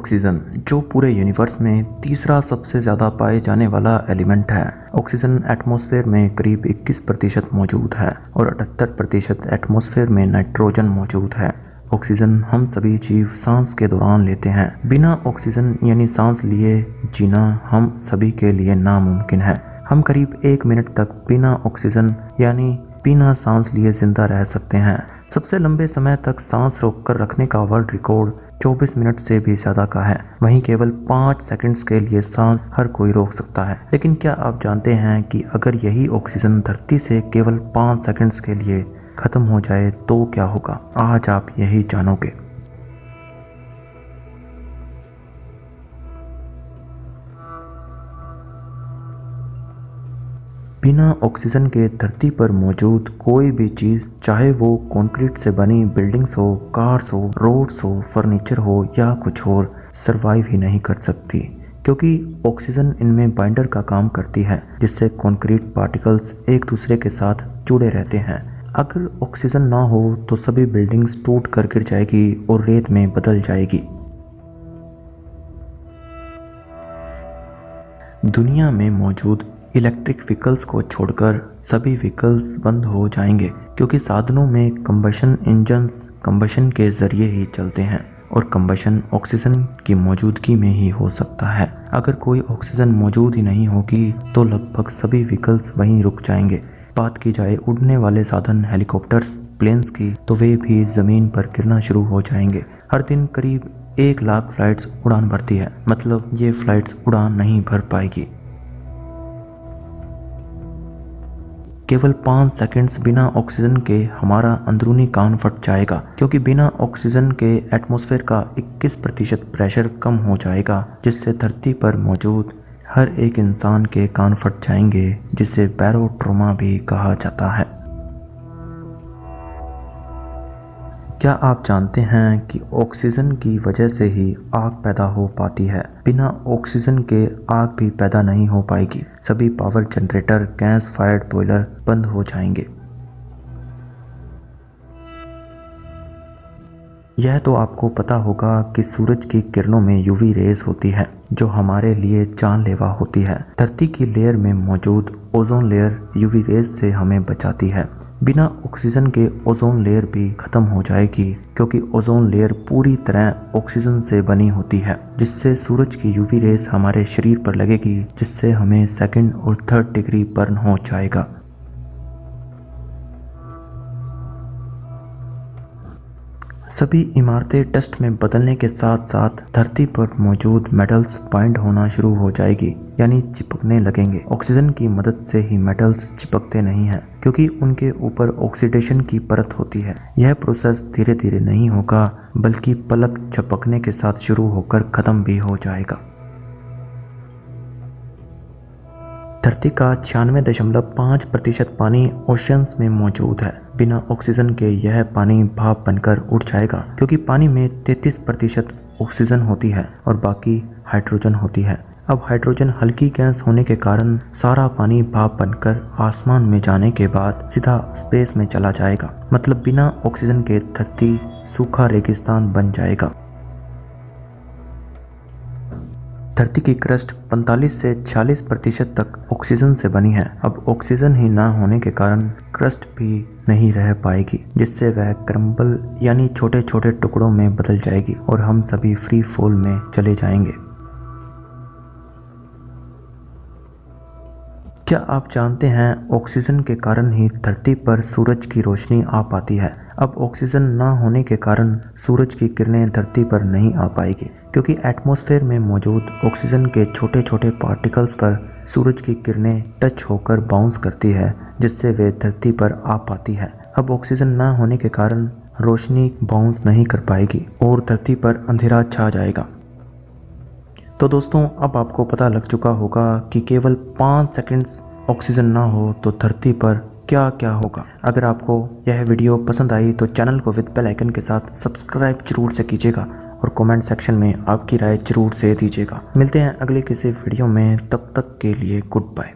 Oxygen, जो पूरे universe में तीसरा सबसे ज़्यादा पाए जाने वाला एलिमेंट है। ऑक्सीजन एटमॉस्फेयर में करीब 21% मौजूद है और 78% एटमॉस्फेयर में नाइट्रोजन मौजूद है। ऑक्सीजन हम सभी जीव सांस के दौरान लेते हैं। बिना ऑक्सीजन यानी सांस लिए जीना हम सभी के लिए नामुमकिन है। हम करीब 1 मिनट तक बिना ऑक्सीजन यानी बिना सांस लिए जिंदा रह सकते हैं। सबसे लंबे समय तक सांस रोककर रखने का वर्ल्ड रिकॉर्ड 24 मिनट से भी ज्यादा का है। वहीं केवल 5 सेकंड्स के लिए सांस हर कोई रोक सकता है। लेकिन क्या आप जानते हैं कि अगर यही ऑक्सीजन धरती से केवल 5 सेकंड्स के लिए खत्म हो जाए तो क्या होगा? आज आप यही जानोगे। बिना ऑक्सीजन के धरती पर मौजूद कोई भी चीज, चाहे वो कंक्रीट से बनी बिल्डिंग्स हो, कार्स हो, रोड्स हो, फर्नीचर हो या कुछ और, सरवाइव ही नहीं कर सकती, क्योंकि ऑक्सीजन इनमें बाइंडर का काम करती है, जिससे कंक्रीट पार्टिकल्स एक दूसरे के साथ जुड़े रहते हैं। अगर ऑक्सीजन ना हो तो सभी बिल्डिंग्स टूट कर गिर जाएगी और रेत में बदल जाएगी। दुनिया में मौजूद इलेक्ट्रिक व्हीकल्स को छोड़कर सभी व्हीकल्स बंद हो जाएंगे, क्योंकि साधनों में कंबशन इंजन्स कंबशन के जरिए ही चलते हैं और कंबशन ऑक्सीजन की मौजूदगी में ही हो सकता है। अगर कोई ऑक्सीजन मौजूद ही नहीं होगी तो लगभग सभी व्हीकल्स वहीं रुक जाएंगे। बात की जाए उड़ने वाले साधन हेलीकॉप्टर्स, प्लेन्स की, तो वे भी जमीन पर गिरना शुरू हो जाएंगे। हर दिन करीब 1 लाख फ्लाइट्स उड़ान भरती है, मतलब ये फ्लाइट्स उड़ान नहीं भर पाएगी। केवल 5 सेकंड्स बिना ऑक्सीजन के हमारा अंदरूनी कान फट जाएगा, क्योंकि बिना ऑक्सीजन के एटमॉस्फेयर का 21% प्रेशर कम हो जाएगा, जिससे धरती पर मौजूद हर एक इंसान के कान फट जाएंगे, जिसे बैरोट्रोमा भी कहा जाता है। क्या आप जानते हैं कि ऑक्सीजन की वजह से ही आग पैदा हो पाती है? बिना ऑक्सीजन के आग भी पैदा नहीं हो पाएगी। सभी power generator, gas fired boiler बंद हो जाएंगे। यह तो आपको पता होगा कि सूरज की किरणों में यूवी रेज होती है, जो हमारे लिए जानलेवा होती है। धरती की लेयर में मौजूद ओजोन लेयर यूवी रेज से हमें बचाती है। बिना ऑक्सीजन के ओजोन लेयर भी खत्म हो जाएगी, क्योंकि ओजोन लेयर पूरी तरह ऑक्सीजन से बनी होती है, जिससे सूरज की यूवी रेज हमारे शरीर पर लगेगी, जिससे हमें 2nd और 3rd डिग्री बर्न हो जाएगा। सभी इमारतें डस्ट में बदलने के साथ साथ धरती पर मौजूद मेटल्स बाइंड होना शुरू हो जाएगी, यानी चिपकने लगेंगे। ऑक्सीजन की मदद से ही मेटल्स चिपकते नहीं हैं, क्योंकि उनके ऊपर ऑक्सीडेशन की परत होती है। यह प्रोसेस धीरे धीरे नहीं होगा, बल्कि पलक झपकने के साथ शुरू होकर खत्म भी हो जाएगा। धरती का 96.5% पानी ओशियंस में मौजूद है। बिना ऑक्सीजन के यह पानी भाप बनकर उड़ जाएगा, क्योंकि पानी में 33% ऑक्सीजन होती है और बाकी हाइड्रोजन होती है। अब हाइड्रोजन हल्की गैस होने के कारण सारा पानी भाप बनकर आसमान में जाने के बाद सीधा स्पेस में चला जाएगा। मतलब बिना ऑक्सीजन के धरती सूखा रेगिस्तान बन जाएगा। धरती की क्रस्ट 45 से 46% तक ऑक्सीजन से बनी है। अब ऑक्सीजन ही ना होने के कारण क्रस्ट भी नहीं रह पाएगी, जिससे वह क्रम्बल यानी छोटे छोटे टुकड़ों में बदल जाएगी और हम सभी फ्री फॉल में चले जाएंगे। क्या आप जानते हैं ऑक्सीजन के कारण ही धरती पर सूरज की रोशनी आ पाती है। अब ऑक्सीजन ना होने के कारण सूरज की किरणें धरती पर नहीं आ पाएगी, क्योंकि एटमॉस्फेयर में मौजूद ऑक्सीजन के छोटे छोटे पार्टिकल्स पर सूरज की किरणें टच होकर बाउंस करती है, जिससे वे धरती पर आ पाती है। अब ऑक्सीजन ना होने के कारण रोशनी बाउंस नहीं कर पाएगी और धरती पर अंधेरा छा जाएगा। तो दोस्तों, अब आपको पता लग चुका होगा कि केवल 5 सेकंड्स ऑक्सीजन ना हो तो धरती पर क्या क्या होगा। अगर आपको यह वीडियो पसंद आई तो चैनल को विद बेल आइकन के साथ सब्सक्राइब जरूर से कीजिएगा और कमेंट सेक्शन में आपकी राय जरूर से दीजिएगा। मिलते हैं अगले किसी वीडियो में, तब तक के लिए गुड बाय।